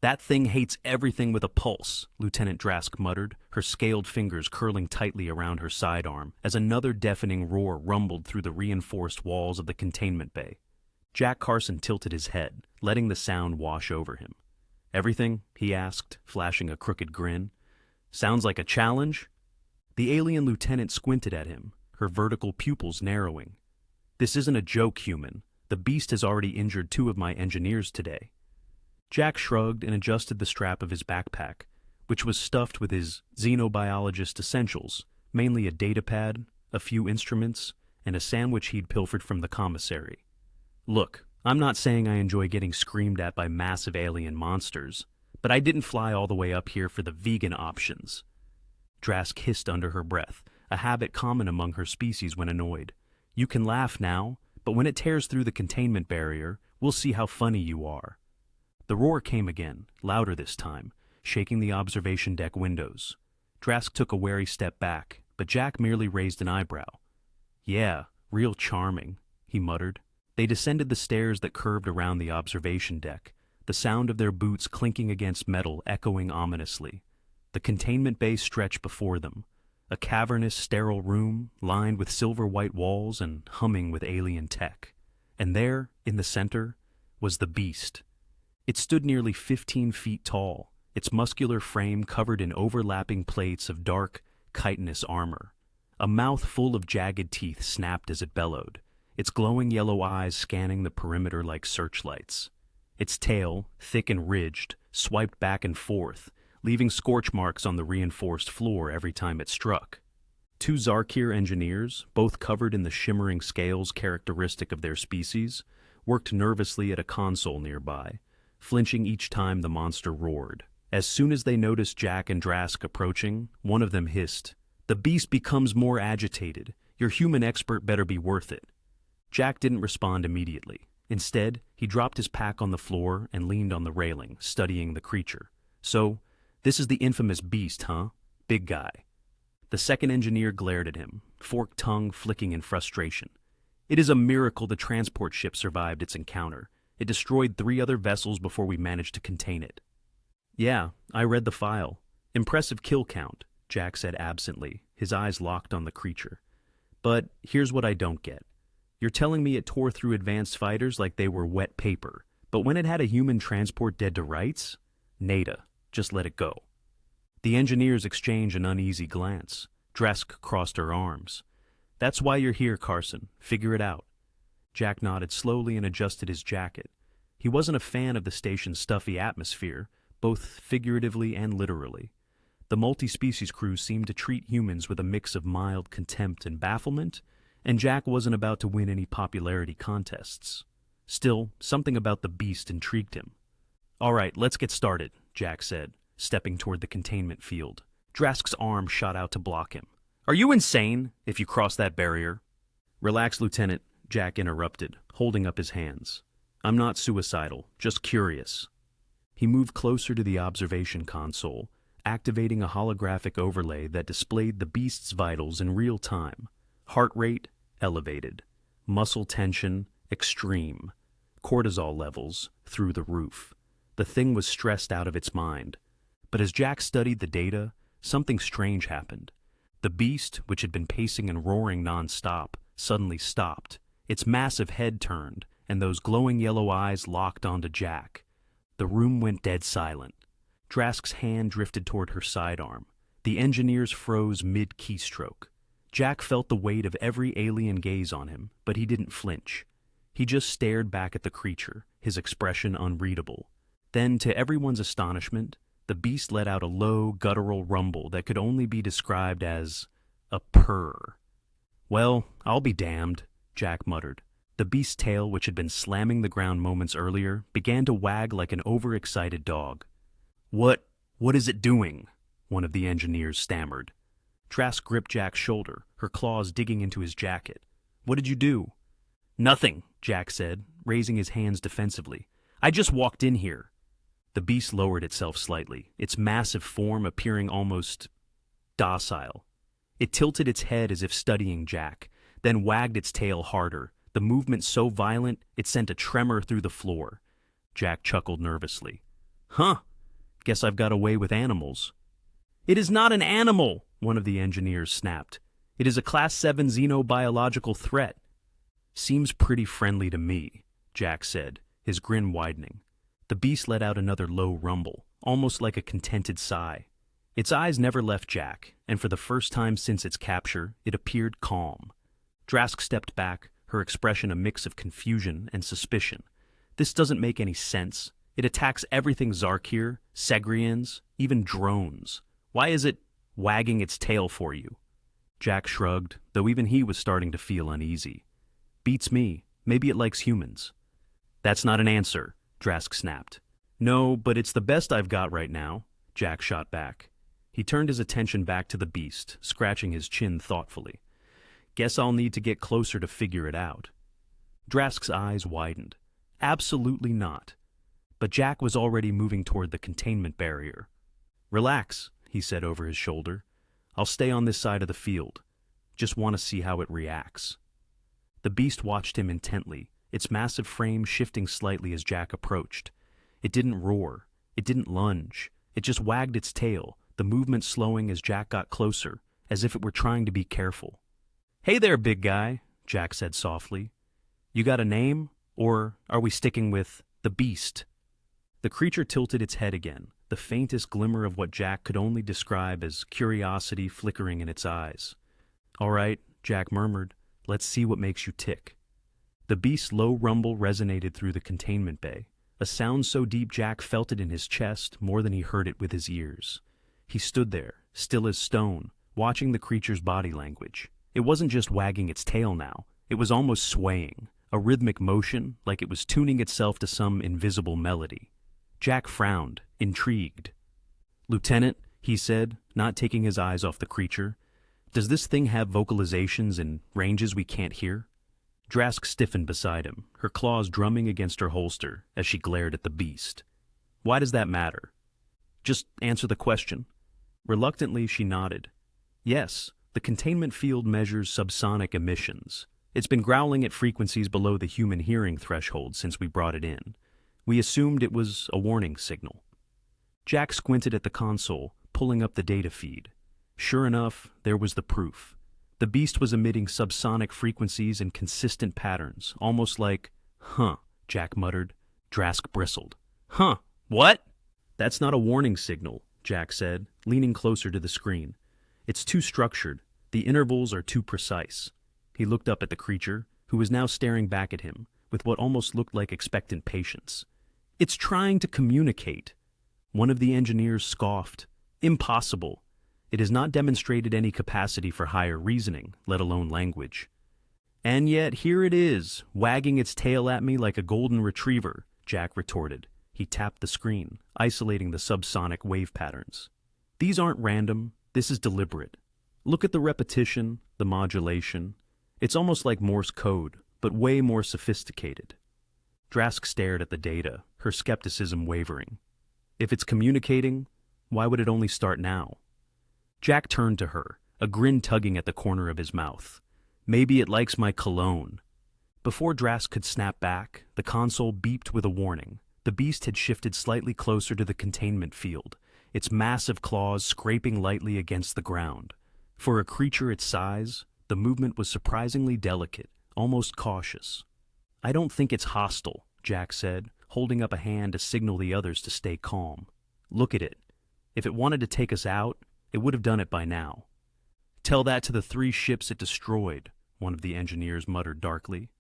That thing hates everything with a pulse, Lieutenant Drask muttered, her scaled fingers curling tightly around her sidearm as another deafening roar rumbled through the reinforced walls of the containment bay. Jack Carson tilted his head, letting the sound wash over him. "Everything?" he asked, flashing a crooked grin. "Sounds like a challenge?" The alien lieutenant squinted at him, her vertical pupils narrowing. "This isn't a joke, human. The beast has already injured 2 of my engineers today." Jack shrugged and adjusted the strap of his backpack, which was stuffed with his xenobiologist essentials, mainly a datapad, a few instruments, and a sandwich he'd pilfered from the commissary. "Look, I'm not saying I enjoy getting screamed at by massive alien monsters, but I didn't fly all the way up here for the vegan options." Drask hissed under her breath, a habit common among her species when annoyed. "You can laugh now, but when it tears through the containment barrier, we'll see how funny you are." The roar came again, louder this time, shaking the observation deck windows. Drask took a wary step back, but Jack merely raised an eyebrow. "Yeah, real charming," he muttered. They descended the stairs that curved around the observation deck, the sound of their boots clinking against metal echoing ominously. The containment bay stretched before them, a cavernous, sterile room lined with silver-white walls and humming with alien tech. And there, in the center, was the beast. It stood nearly 15 feet tall, its muscular frame covered in overlapping plates of dark, chitinous armor. A mouth full of jagged teeth snapped as it bellowed, its glowing yellow eyes scanning the perimeter like searchlights. Its tail, thick and ridged, swiped back and forth, leaving scorch marks on the reinforced floor every time it struck. 2 Zarkir engineers, both covered in the shimmering scales characteristic of their species, worked nervously at a console nearby, flinching each time the monster roared. As soon as they noticed Jack and Drask approaching, one of them hissed, "The beast becomes more agitated. Your human expert better be worth it." Jack didn't respond immediately. Instead, he dropped his pack on the floor and leaned on the railing, studying the creature. "So, this is the infamous beast, huh? Big guy." The second engineer glared at him, forked tongue flicking in frustration. "It is a miracle the transport ship survived its encounter. It destroyed 3 other vessels before we managed to contain it." "Yeah, I read the file. Impressive kill count," Jack said absently, his eyes locked on the creature. "But here's what I don't get. You're telling me it tore through advanced fighters like they were wet paper, but when it had a human transport dead to rights? Nada. Just let it go." The engineers exchanged an uneasy glance. Drask crossed her arms. "That's why you're here, Carson. Figure it out." Jack nodded slowly and adjusted his jacket. He wasn't a fan of the station's stuffy atmosphere, both figuratively and literally. The multi-species crew seemed to treat humans with a mix of mild contempt and bafflement, and Jack wasn't about to win any popularity contests. Still, something about the beast intrigued him. "All right, let's get started," Jack said, stepping toward the containment field. Drask's arm shot out to block him. "Are you insane, if you cross that barrier?" "Relax, Lieutenant," Jack interrupted, holding up his hands. "I'm not suicidal, just curious." He moved closer to the observation console, activating a holographic overlay that displayed the beast's vitals in real time. Heart rate, elevated. Muscle tension, extreme. Cortisol levels, through the roof. The thing was stressed out of its mind. But as Jack studied the data, something strange happened. The beast, which had been pacing and roaring non-stop, suddenly stopped. Its massive head turned, and those glowing yellow eyes locked onto Jack. The room went dead silent. Drask's hand drifted toward her sidearm. The engineers froze mid-keystroke. Jack felt the weight of every alien gaze on him, but he didn't flinch. He just stared back at the creature, his expression unreadable. Then, to everyone's astonishment, the beast let out a low, guttural rumble that could only be described as a purr. "Well, I'll be damned," Jack muttered. The beast's tail, which had been slamming the ground moments earlier, began to wag like an overexcited dog. What is it doing?" one of the engineers stammered. Drask gripped Jack's shoulder, her claws digging into his jacket. "What did you do?" "Nothing," Jack said, raising his hands defensively. "I just walked in here." The beast lowered itself slightly, its massive form appearing almost docile. It tilted its head as if studying Jack, then wagged its tail harder, the movement so violent it sent a tremor through the floor. Jack chuckled nervously. "Huh, Guess I've got away with animals." "It is not an animal," one of the engineers snapped. "It is a Class 7 xenobiological threat." "Seems pretty friendly to me," Jack said, his grin widening. The beast let out another low rumble, almost like a contented sigh. Its eyes never left Jack, and for the first time since its capture, it appeared calm. Drask stepped back, her expression a mix of confusion and suspicion. "This doesn't make any sense. It attacks everything Zarkir, Segrians, even drones. Why is it wagging its tail for you?" Jack shrugged, though even he was starting to feel uneasy. "Beats me. Maybe it likes humans." "That's not an answer," Drask snapped. "No, but it's the best I've got right now," Jack shot back. He turned his attention back to the beast, scratching his chin thoughtfully. "Guess I'll need to get closer to figure it out." Drask's eyes widened. Absolutely not. But Jack was already moving toward the containment barrier. "Relax," he said over his shoulder. "I'll stay on this side of the field. Just want to see how it reacts." The beast watched him intently, its massive frame shifting slightly as Jack approached. It didn't roar. It didn't lunge. It just wagged its tail, the movement slowing as Jack got closer, as if it were trying to be careful. "Hey there, big guy," Jack said softly. "You got a name, or are we sticking with the beast?" The creature tilted its head again, the faintest glimmer of what Jack could only describe as curiosity flickering in its eyes. "All right," Jack murmured, "let's see what makes you tick." The beast's low rumble resonated through the containment bay, a sound so deep Jack felt it in his chest more than he heard it with his ears. He stood there, still as stone, watching the creature's body language. It wasn't just wagging its tail now, it was almost swaying, a rhythmic motion like it was tuning itself to some invisible melody. Jack frowned, intrigued. "Lieutenant," he said, not taking his eyes off the creature, "does this thing have vocalizations in ranges we can't hear?" Drask stiffened beside him, her claws drumming against her holster as she glared at the beast. "Why does that matter?" "Just answer the question." Reluctantly, she nodded. "Yes, the containment field measures subsonic emissions. It's been growling at frequencies below the human hearing threshold since we brought it in. We assumed it was a warning signal." Jack squinted at the console, pulling up the data feed. Sure enough, there was the proof. The beast was emitting subsonic frequencies in consistent patterns, almost like, "Huh," Jack muttered. Drask bristled. "Huh, what?" "That's not a warning signal," Jack said, leaning closer to the screen. "It's too structured. The intervals are too precise." He looked up at the creature, who was now staring back at him, with what almost looked like expectant patience. "It's trying to communicate." One of the engineers scoffed. "Impossible. It has not demonstrated any capacity for higher reasoning, let alone language." "And yet here it is, wagging its tail at me like a golden retriever," Jack retorted. He tapped the screen, isolating the subsonic wave patterns. "These aren't random. This is deliberate. Look at the repetition, the modulation. It's almost like Morse code, but way more sophisticated." Drask stared at the data, her skepticism wavering. "If it's communicating, why would it only start now?" Jack turned to her, a grin tugging at the corner of his mouth. "Maybe it likes my cologne." Before Drask could snap back, the console beeped with a warning. The beast had shifted slightly closer to the containment field, its massive claws scraping lightly against the ground. For a creature its size, the movement was surprisingly delicate, almost cautious. "I don't think it's hostile," Jack said, holding up a hand to signal the others to stay calm. "Look at it. If it wanted to take us out, it would have done it by now." "Tell that to the 3 ships it destroyed," one of the engineers muttered darkly.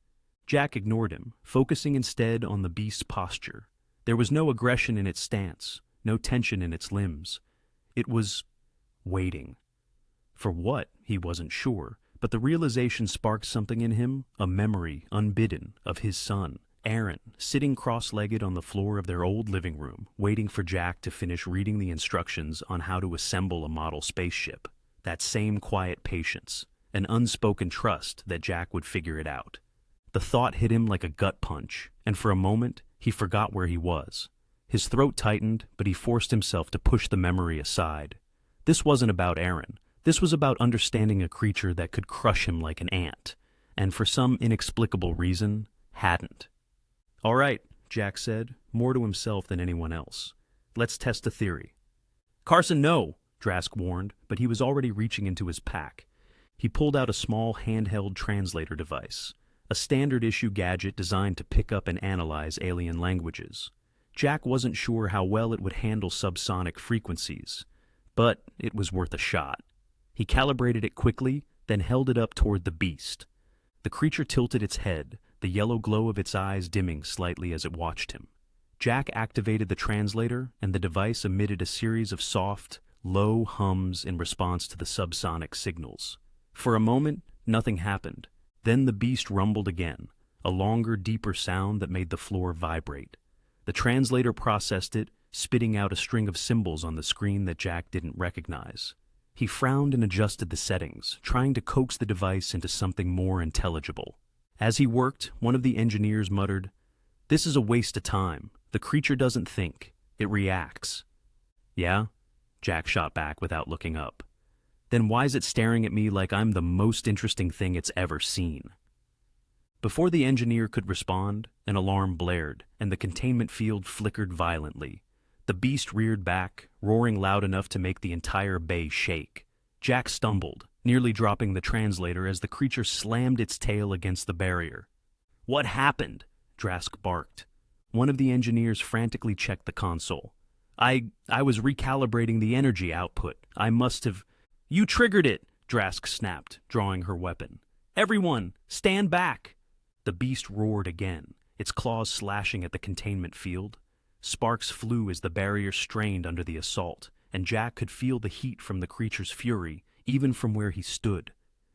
Jack ignored him, focusing instead on the beast's posture. There was no aggression in its stance, no tension in its limbs. It was waiting. For what, he wasn't sure, but the realization sparked something in him, a memory, unbidden, of his son, Aaron, sitting cross-legged on the floor of their old living room, waiting for Jack to finish reading the instructions on how to assemble a model spaceship. That same quiet patience, an unspoken trust that Jack would figure it out. The thought hit him like a gut punch, and for a moment, he forgot where he was. His throat tightened, but he forced himself to push the memory aside. This wasn't about Aaron. This was about understanding a creature that could crush him like an ant, and for some inexplicable reason, hadn't. "All right," Jack said, more to himself than anyone else. Let's test a theory. Carson, no, Drask warned, but he was already reaching into his pack. He pulled out a small handheld translator device, a standard-issue gadget designed to pick up and analyze alien languages. Jack wasn't sure how well it would handle subsonic frequencies, but it was worth a shot. He calibrated it quickly, then held it up toward the beast. The creature tilted its head, the yellow glow of its eyes dimming slightly as it watched him. Jack activated the translator, and the device emitted a series of soft, low hums in response to the subsonic signals. For a moment, nothing happened. Then the beast rumbled again, a longer, deeper sound that made the floor vibrate. The translator processed it, spitting out a string of symbols on the screen that Jack didn't recognize. He frowned and adjusted the settings, trying to coax the device into something more intelligible. As he worked, one of the engineers muttered, "This is a waste of time. The creature doesn't think. It reacts." "Yeah?" Jack shot back without looking up. "Then why's it staring at me like I'm the most interesting thing it's ever seen?" Before the engineer could respond, an alarm blared, and the containment field flickered violently. The beast reared back, roaring loud enough to make the entire bay shake. Jack stumbled, nearly dropping the translator as the creature slammed its tail against the barrier. "What happened?" Drask barked. One of the engineers frantically checked the console. I was recalibrating the energy output. I must have—" "You triggered it!" Drask snapped, drawing her weapon. "Everyone, stand back!" The beast roared again, its claws slashing at the containment field. Sparks flew as the barrier strained under the assault, and Jack could feel the heat from the creature's fury, even from where he stood.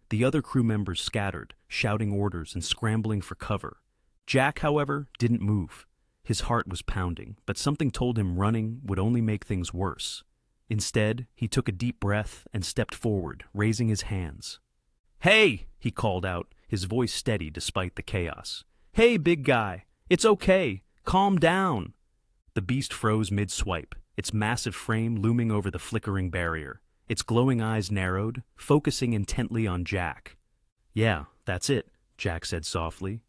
The other crew members scattered, shouting orders and scrambling for cover. Jack, however, didn't move. His heart was pounding, but something told him running would only make things worse. Instead, he took a deep breath and stepped forward, raising his hands. "Hey!" he called out, his voice steady despite the chaos. "Hey, big guy! It's okay! Calm down!" The beast froze mid-swipe, its massive frame looming over the flickering barrier. Its glowing eyes narrowed, focusing intently on Jack. "Yeah, that's it," Jack said softly.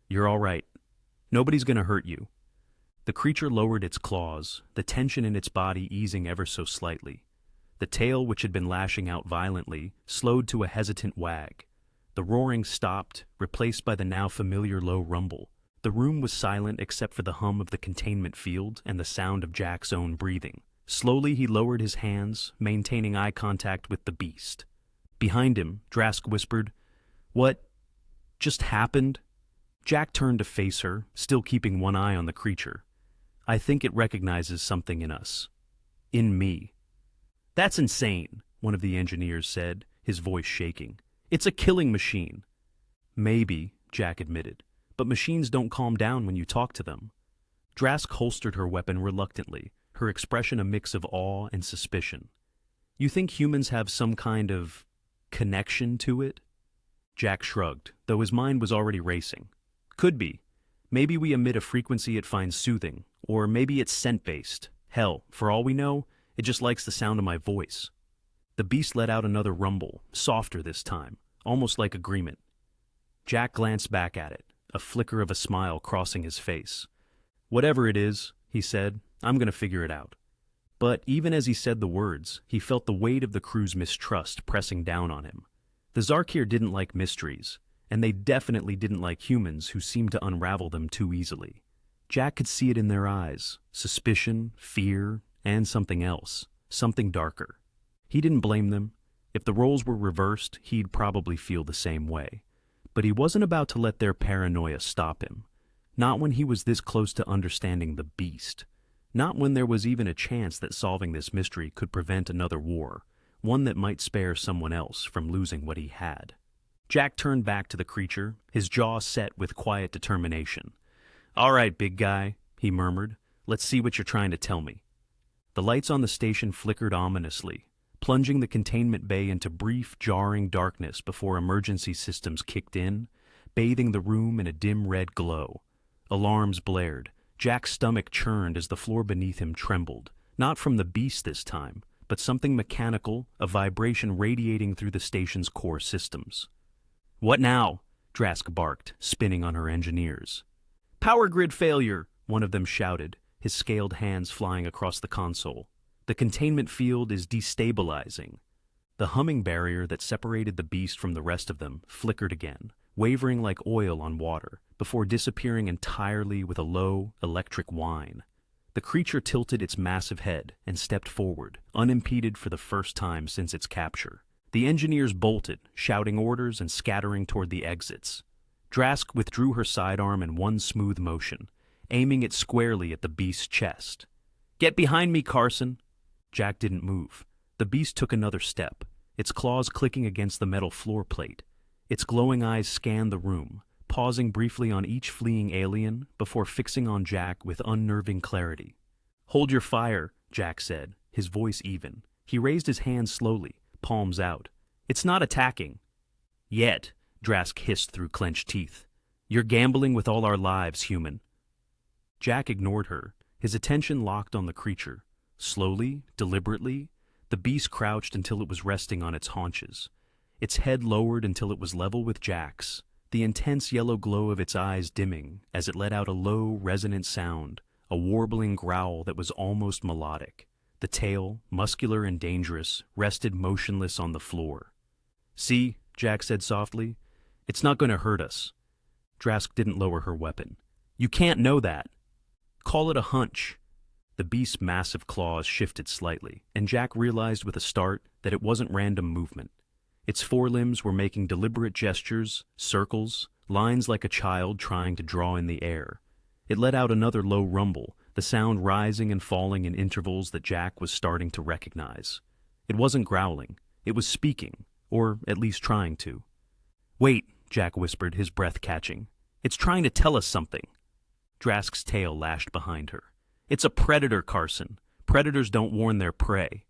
"You're all right. Nobody's gonna hurt you." The creature lowered its claws, the tension in its body easing ever so slightly. The tail, which had been lashing out violently, slowed to a hesitant wag. The roaring stopped, replaced by the now familiar low rumble. The room was silent except for the hum of the containment field and the sound of Jack's own breathing. Slowly he lowered his hands, maintaining eye contact with the beast. Behind him, Drask whispered, "What just happened?" Jack turned to face her, still keeping one eye on the creature. "I think it recognizes something in us. In me." "That's insane," one of the engineers said, his voice shaking. "It's a killing machine." "Maybe," Jack admitted, "but machines don't calm down when you talk to them." Drask holstered her weapon reluctantly, her expression a mix of awe and suspicion. "You think humans have some kind of connection to it?" Jack shrugged, though his mind was already racing. "Could be. Maybe we emit a frequency it finds soothing, or maybe it's scent-based. Hell, for all we know, it just likes the sound of my voice." The beast let out another rumble, softer this time, almost like agreement. Jack glanced back at it, a flicker of a smile crossing his face. "Whatever it is," he said, "I'm going to figure it out." But even as he said the words, he felt the weight of the crew's mistrust pressing down on him. The Zarkir didn't like mysteries, and they definitely didn't like humans who seemed to unravel them too easily. Jack could see it in their eyes, suspicion, fear, and something else, something darker. He didn't blame them. If the roles were reversed, he'd probably feel the same way. But he wasn't about to let their paranoia stop him. Not when he was this close to understanding the beast. Not when there was even a chance that solving this mystery could prevent another war, one that might spare someone else from losing what he had. Jack turned back to the creature, his jaw set with quiet determination. "All right, big guy," he murmured. "Let's see what you're trying to tell me." The lights on the station flickered ominously, plunging the containment bay into brief, jarring darkness before emergency systems kicked in, bathing the room in a dim red glow. Alarms blared. Jack's stomach churned as the floor beneath him trembled, not from the beast this time, but something mechanical, a vibration radiating through the station's core systems. "What now?" Drask barked, spinning on her engineers. "Power grid failure," one of them shouted, his scaled hands flying across the console. The containment field is destabilizing. The humming barrier that separated the beast from the rest of them flickered again, wavering like oil on water, before disappearing entirely with a low, electric whine. The creature tilted its massive head and stepped forward, unimpeded for the first time since its capture. The engineers bolted, shouting orders and scattering toward the exits. Drask withdrew her sidearm in one smooth motion, aiming it squarely at the beast's chest. "Get behind me, Carson!" Jack didn't move. The beast took another step, its claws clicking against the metal floor plate. Its glowing eyes scanned the room, pausing briefly on each fleeing alien before fixing on Jack with unnerving clarity. "Hold your fire," Jack said, his voice even. He raised his hands slowly, palms out. "It's not attacking." "Yet," Drask hissed through clenched teeth. "You're gambling with all our lives, human." Jack ignored her, his attention locked on the creature. Slowly, deliberately, the beast crouched until it was resting on its haunches. Its head lowered until it was level with Jack's, the intense yellow glow of its eyes dimming as it let out a low, resonant sound, a warbling growl that was almost melodic. The tail, muscular and dangerous, rested motionless on the floor. "See," Jack said softly, "it's not going to hurt us." Drask didn't lower her weapon. "You can't know that." "Call it a hunch." The beast's massive claws shifted slightly, and Jack realized with a start that it wasn't random movement. Its forelimbs were making deliberate gestures, circles, lines like a child trying to draw in the air. It let out another low rumble, the sound rising and falling in intervals that Jack was starting to recognize. It wasn't growling, it was speaking, or at least trying to. "Wait," Jack whispered, his breath catching. "It's trying to tell us something." Drask's tail lashed behind her. "It's a predator, Carson. Predators don't warn their prey."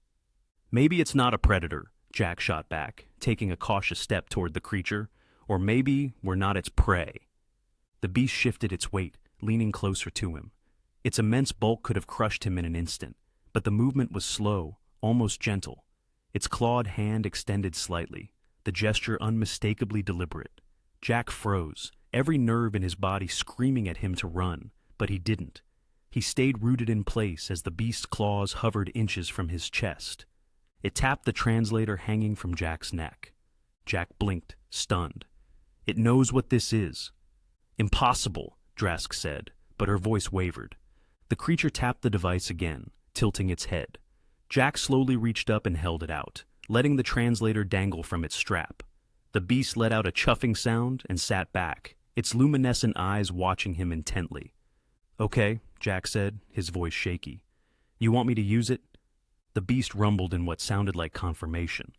"Maybe it's not a predator," Jack shot back, taking a cautious step toward the creature. "Or maybe we're not its prey." The beast shifted its weight, leaning closer to him. Its immense bulk could have crushed him in an instant, but the movement was slow, almost gentle. Its clawed hand extended slightly, the gesture unmistakably deliberate. Jack froze, every nerve in his body screaming at him to run, but he didn't. He stayed rooted in place as the beast's claws hovered inches from his chest. It tapped the translator hanging from Jack's neck. Jack blinked, stunned. "It knows what this is." "Impossible," Drask said, but her voice wavered. The creature tapped the device again, tilting its head. Jack slowly reached up and held it out, letting the translator dangle from its strap. The beast let out a chuffing sound and sat back, its luminescent eyes watching him intently. "Okay," Jack said, his voice shaky. "You want me to use it?" The beast rumbled in what sounded like confirmation.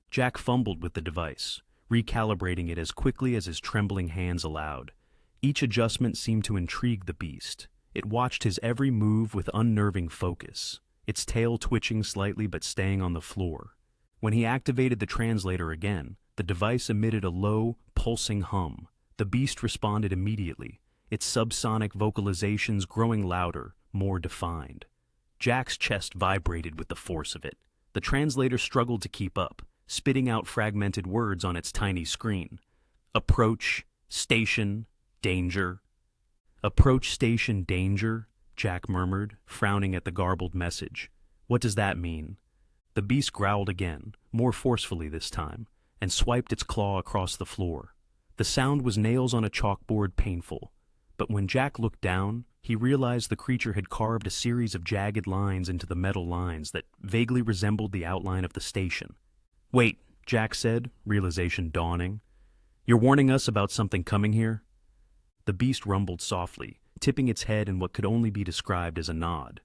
Jack fumbled with the device, recalibrating it as quickly as his trembling hands allowed. Each adjustment seemed to intrigue the beast. It watched his every move with unnerving focus, its tail twitching slightly but staying on the floor. When he activated the translator again, the device emitted a low, pulsing hum. The beast responded immediately, its subsonic vocalizations growing louder, more defined. Jack's chest vibrated with the force of it. The translator struggled to keep up, spitting out fragmented words on its tiny screen. "Approach, station, danger." "Approach station danger," Jack murmured, frowning at the garbled message. "What does that mean?" The beast growled again, more forcefully this time, and swiped its claw across the floor. The sound was nails on a chalkboard painful, but when Jack looked down, he realized the creature had carved a series of jagged lines into the metal lines that vaguely resembled the outline of the station. "Wait," Jack said, realization dawning. "You're warning us about something coming here?" The beast rumbled softly, tipping its head in what could only be described as a nod.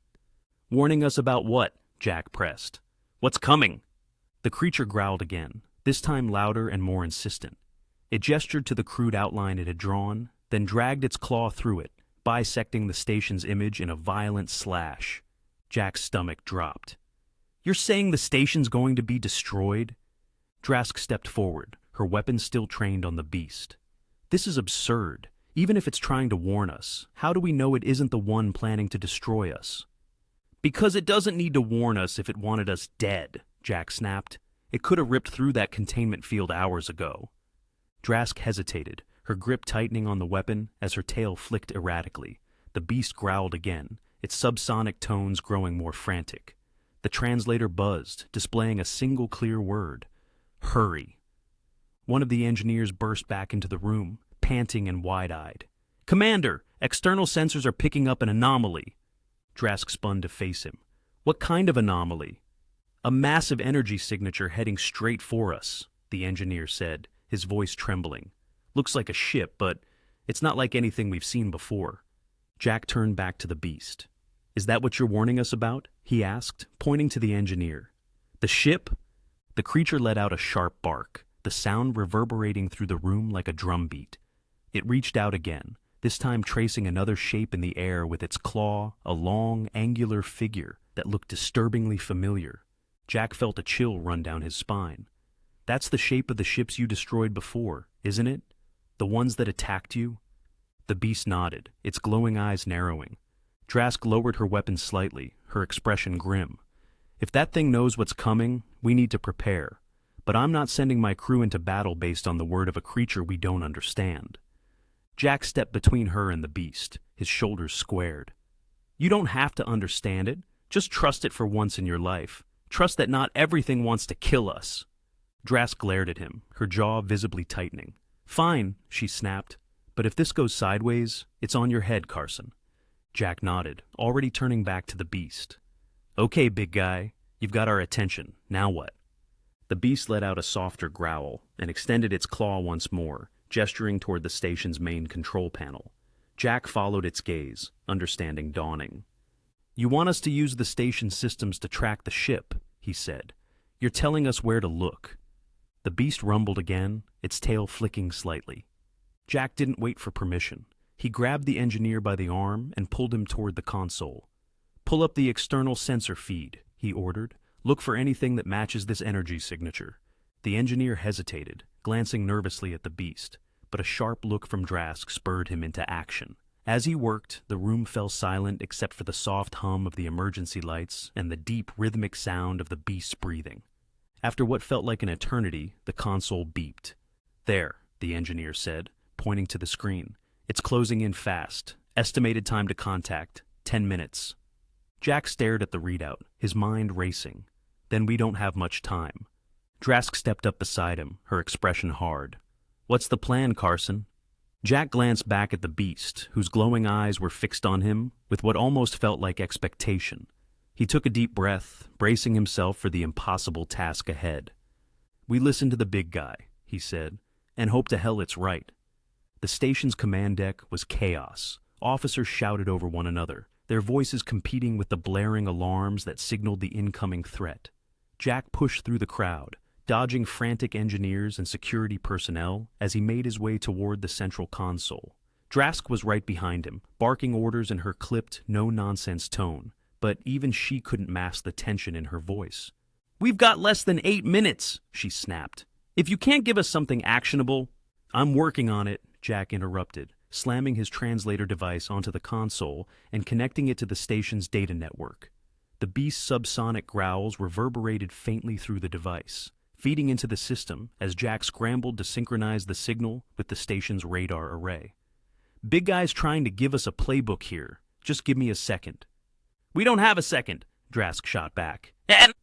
"Warning us about what?" Jack pressed. "What's coming?" The creature growled again, this time louder and more insistent. It gestured to the crude outline it had drawn, then dragged its claw through it, bisecting the station's image in a violent slash. Jack's stomach dropped. "You're saying the station's going to be destroyed?" Drask stepped forward, her weapon still trained on the beast. "This is absurd. Even if it's trying to warn us, how do we know it isn't the one planning to destroy us?" "Because it doesn't need to warn us if it wanted us dead," Jack snapped. "It could have ripped through that containment field hours ago." Drask hesitated, her grip tightening on the weapon as her tail flicked erratically. The beast growled again, its subsonic tones growing more frantic. The translator buzzed, displaying a single clear word: hurry. One of the engineers burst back into the room, panting and wide-eyed. "Commander, external sensors are picking up an anomaly." Drask spun to face him. "What kind of anomaly?" "A massive energy signature heading straight for us," the engineer said, his voice trembling. "Looks like a ship, but it's not like anything we've seen before." Jack turned back to the beast. "Is that what you're warning us about?" he asked, pointing to the engineer. "The ship?" The creature let out a sharp bark, the sound reverberating through the room like a drumbeat. It reached out again, this time tracing another shape in the air with its claw, a long, angular figure that looked disturbingly familiar. Jack felt a chill run down his spine. "That's the shape of the ships you destroyed before, isn't it? The ones that attacked you?" The beast nodded, its glowing eyes narrowing. Drask lowered her weapon slightly, her expression grim. "If that thing knows what's coming, we need to prepare. But I'm not sending my crew into battle based on the word of a creature we don't understand." Jack stepped between her and the beast, his shoulders squared. "You don't have to understand it. Just trust it for once in your life. Trust that not everything wants to kill us." Drask glared at him, her jaw visibly tightening. "Fine," she snapped. "But if this goes sideways, it's on your head, Carson." Jack nodded, already turning back to the beast. "Okay, big guy, you've got our attention. Now what?" The beast let out a softer growl and extended its claw once more, gesturing toward the station's main control panel. Jack followed its gaze, understanding dawning. "You want us to use the station systems to track the ship," he said. "You're telling us where to look." The beast rumbled again, its tail flicking slightly. Jack didn't wait for permission. He grabbed the engineer by the arm and pulled him toward the console. "Pull up the external sensor feed," he ordered. "Look for anything that matches this energy signature." The engineer hesitated, glancing nervously at the beast, but a sharp look from Drask spurred him into action. As he worked, the room fell silent except for the soft hum of the emergency lights and the deep, rhythmic sound of the beast's breathing. After what felt like an eternity, the console beeped. "There," the engineer said, pointing to the screen. "It's closing in fast. Estimated time to contact, 10 minutes. Jack stared at the readout, his mind racing. "Then we don't have much time." Drask stepped up beside him, her expression hard. "What's the plan, Carson?" Jack glanced back at the beast, whose glowing eyes were fixed on him with what almost felt like expectation. He took a deep breath, bracing himself for the impossible task ahead. "We listen to the big guy," he said, "and hope to hell it's right." The station's command deck was chaos. Officers shouted over one another, their voices competing with the blaring alarms that signaled the incoming threat. Jack pushed through the crowd, dodging frantic engineers and security personnel as he made his way toward the central console. Drask was right behind him, barking orders in her clipped, no-nonsense tone, but even she couldn't mask the tension in her voice. "We've got less than 8 minutes," she snapped. "If you can't give us something actionable—" "I'm working on it," Jack interrupted, slamming his translator device onto the console and connecting it to the station's data network. The beast's subsonic growls reverberated faintly through the device, feeding into the system as Jack scrambled to synchronize the signal with the station's radar array. "Big guy's trying to give us a playbook here. Just give me a second." "We don't have a second," Drask shot back.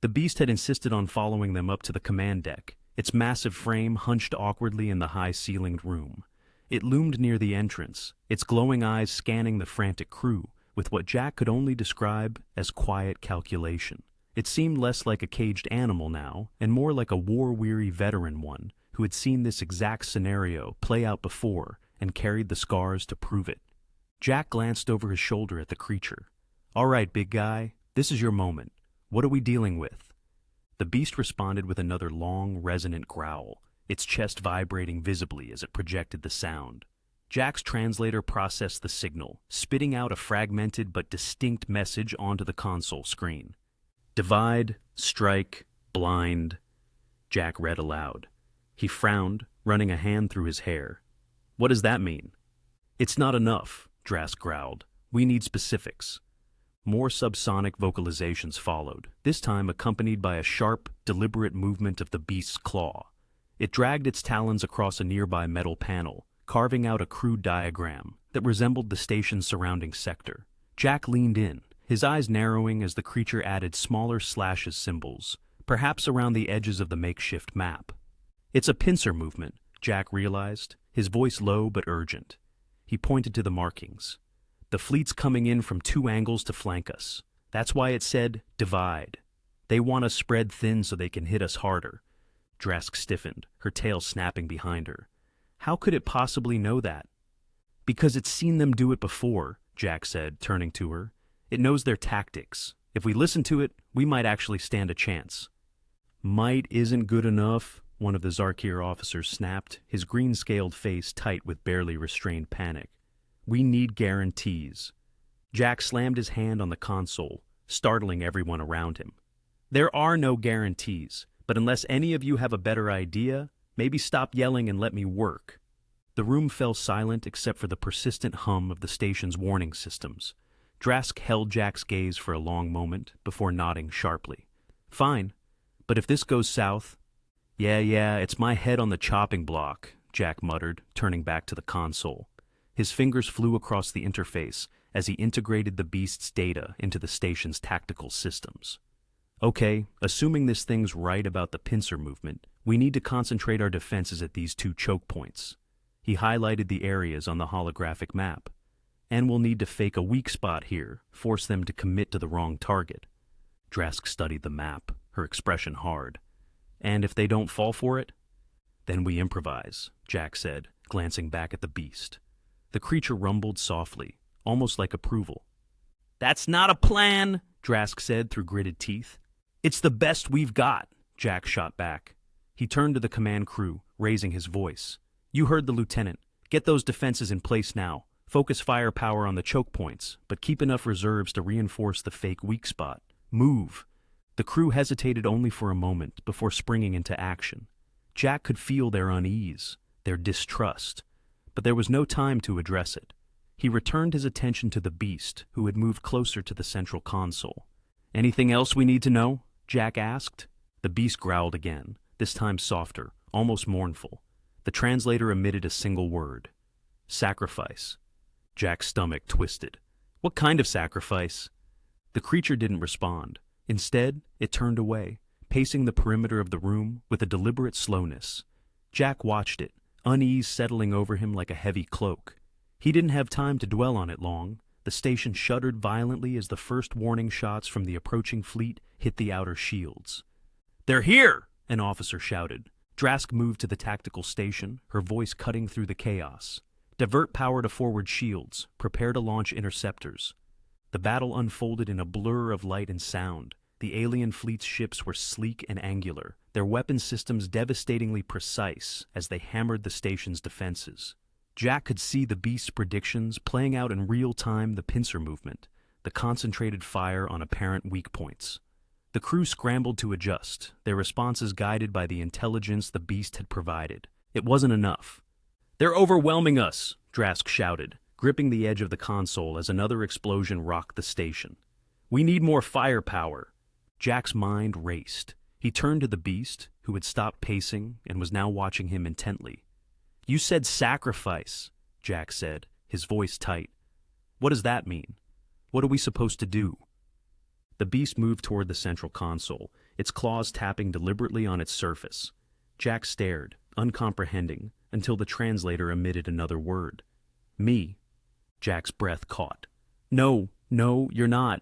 The beast had insisted on following them up to the command deck, its massive frame hunched awkwardly in the high-ceilinged room. It loomed near the entrance, its glowing eyes scanning the frantic crew with what Jack could only describe as quiet calculation. It seemed less like a caged animal now, and more like a war-weary veteran one who had seen this exact scenario play out before and carried the scars to prove it. Jack glanced over his shoulder at the creature. "All right, big guy, this is your moment. What are we dealing with?" The beast responded with another long, resonant growl, its chest vibrating visibly as it projected the sound. Jack's translator processed the signal, spitting out a fragmented but distinct message onto the console screen. "Divide, strike, blind," Jack read aloud. He frowned, running a hand through his hair. "What does that mean?" "It's not enough," Drask growled. "We need specifics." More subsonic vocalizations followed, this time accompanied by a sharp, deliberate movement of the beast's claw. It dragged its talons across a nearby metal panel, carving out a crude diagram that resembled the station's surrounding sector. Jack leaned in, his eyes narrowing as the creature added smaller slashes symbols, perhaps around the edges of the makeshift map. It's a pincer movement, Jack realized, his voice low but urgent. He pointed to the markings. The fleet's coming in from 2 angles to flank us. That's why it said, divide. They want us spread thin so they can hit us harder. Drask stiffened, her tail snapping behind her. How could it possibly know that? Because it's seen them do it before, Jack said, turning to her. It knows their tactics. If we listen to it, we might actually stand a chance. Might isn't good enough, one of the Zarkir officers snapped, his green-scaled face tight with barely restrained panic. We need guarantees. Jack slammed his hand on the console, startling everyone around him. There are no guarantees, but unless any of you have a better idea, maybe stop yelling and let me work. The room fell silent except for the persistent hum of the station's warning systems. Drask held Jack's gaze for a long moment before nodding sharply. Fine, but if this goes south... Yeah, it's my head on the chopping block, Jack muttered, turning back to the console. His fingers flew across the interface as he integrated the beast's data into the station's tactical systems. Okay, assuming this thing's right about the pincer movement, we need to concentrate our defenses at these 2 choke points. He highlighted the areas on the holographic map. And we'll need to fake a weak spot here, force them to commit to the wrong target. Drask studied the map, her expression hard. And if they don't fall for it? Then we improvise, Jack said, glancing back at the beast. The creature rumbled softly, almost like approval. That's not a plan, Drask said through gritted teeth. It's the best we've got, Jack shot back. He turned to the command crew, raising his voice. You heard the lieutenant. Get those defenses in place now. Focus firepower on the choke points, but keep enough reserves to reinforce the fake weak spot. Move. The crew hesitated only for a moment before springing into action. Jack could feel their unease, their distrust, but there was no time to address it. He returned his attention to the beast, who had moved closer to the central console. Anything else we need to know? Jack asked. The beast growled again, this time softer, almost mournful. The translator emitted a single word. Sacrifice. Jack's stomach twisted. What kind of sacrifice? The creature didn't respond. Instead, it turned away, pacing the perimeter of the room with a deliberate slowness. Jack watched it, unease settling over him like a heavy cloak. He didn't have time to dwell on it long. The station shuddered violently as the first warning shots from the approaching fleet hit the outer shields. They're here! An officer shouted. Drask moved to the tactical station, her voice cutting through the chaos. Divert power to forward shields. Prepare to launch interceptors. The battle unfolded in a blur of light and sound. The alien fleet's ships were sleek and angular, their weapon systems devastatingly precise as they hammered the station's defenses. Jack could see the beast's predictions playing out in real time, the pincer movement, the concentrated fire on apparent weak points. The crew scrambled to adjust, their responses guided by the intelligence the beast had provided. It wasn't enough. They're overwhelming us, Drask shouted, gripping the edge of the console as another explosion rocked the station. We need more firepower. Jack's mind raced. He turned to the beast, who had stopped pacing and was now watching him intently. You said sacrifice, Jack said, his voice tight. What does that mean? What are we supposed to do? The beast moved toward the central console, its claws tapping deliberately on its surface. Jack stared, uncomprehending, until the translator emitted another word. Me. Jack's breath caught. No, you're not.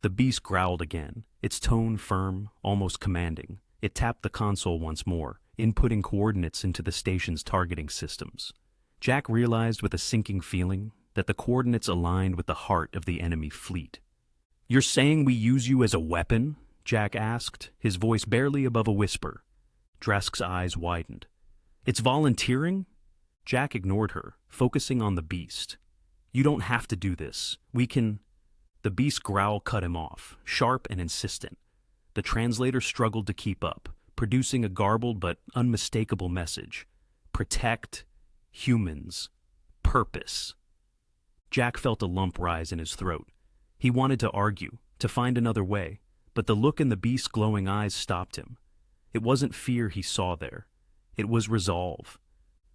The beast growled again, its tone firm, almost commanding. It tapped the console once more, inputting coordinates into the station's targeting systems. Jack realized with a sinking feeling that the coordinates aligned with the heart of the enemy fleet. You're saying we use you as a weapon? Jack asked, his voice barely above a whisper. Drask's eyes widened. It's volunteering? Jack ignored her, focusing on the beast. You don't have to do this. We can... The beast's growl cut him off, sharp and insistent. The translator struggled to keep up, producing a garbled but unmistakable message. Protect humans. Purpose. Jack felt a lump rise in his throat. He wanted to argue, to find another way, but the look in the beast's glowing eyes stopped him. It wasn't fear he saw there. It was resolve.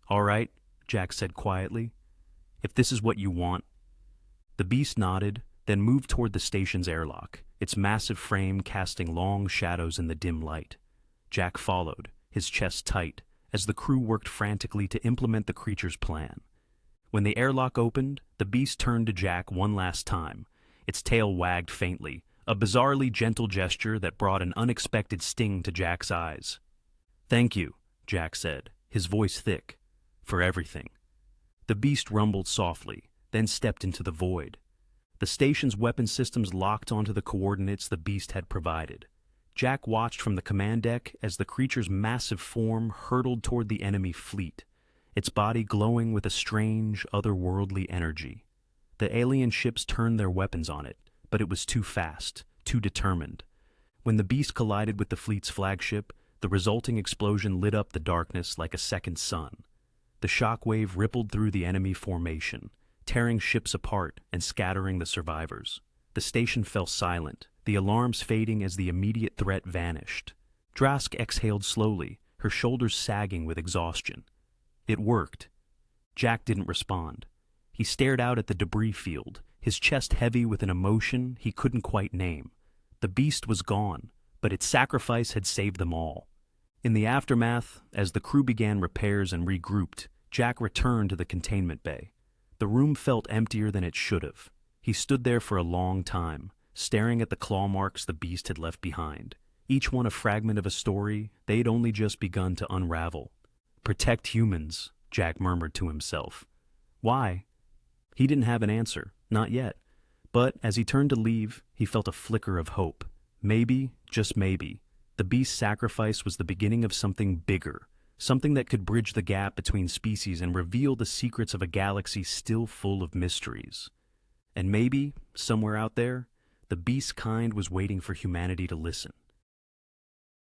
All right, Jack said quietly. If this is what you want. The beast nodded, then moved toward the station's airlock, its massive frame casting long shadows in the dim light. Jack followed, his chest tight, as the crew worked frantically to implement the creature's plan. When the airlock opened, the beast turned to Jack one last time. Its tail wagged faintly, a bizarrely gentle gesture that brought an unexpected sting to Jack's eyes. "Thank you," Jack said, his voice thick, "for everything." The beast rumbled softly, then stepped into the void. The station's weapon systems locked onto the coordinates the beast had provided. Jack watched from the command deck as the creature's massive form hurtled toward the enemy fleet, its body glowing with a strange, otherworldly energy. The alien ships turned their weapons on it, but it was too fast, too determined. When the beast collided with the fleet's flagship, the resulting explosion lit up the darkness like a second sun. The shockwave rippled through the enemy formation, tearing ships apart and scattering the survivors. The station fell silent, the alarms fading as the immediate threat vanished. Drask exhaled slowly, her shoulders sagging with exhaustion. It worked. Jack didn't respond. He stared out at the debris field, his chest heavy with an emotion he couldn't quite name. The beast was gone, but its sacrifice had saved them all. In the aftermath, as the crew began repairs and regrouped, Jack returned to the containment bay. The room felt emptier than it should have. He stood there for a long time, staring at the claw marks the beast had left behind, each one a fragment of a story they'd only just begun to unravel. "Protect humans," Jack murmured to himself. Why? He didn't have an answer, not yet. But as he turned to leave, he felt a flicker of hope. Maybe, just maybe, the beast's sacrifice was the beginning of something bigger, something that could bridge the gap between species and reveal the secrets of a galaxy still full of mysteries. And maybe, somewhere out there, the beast's kind was waiting for humanity to listen.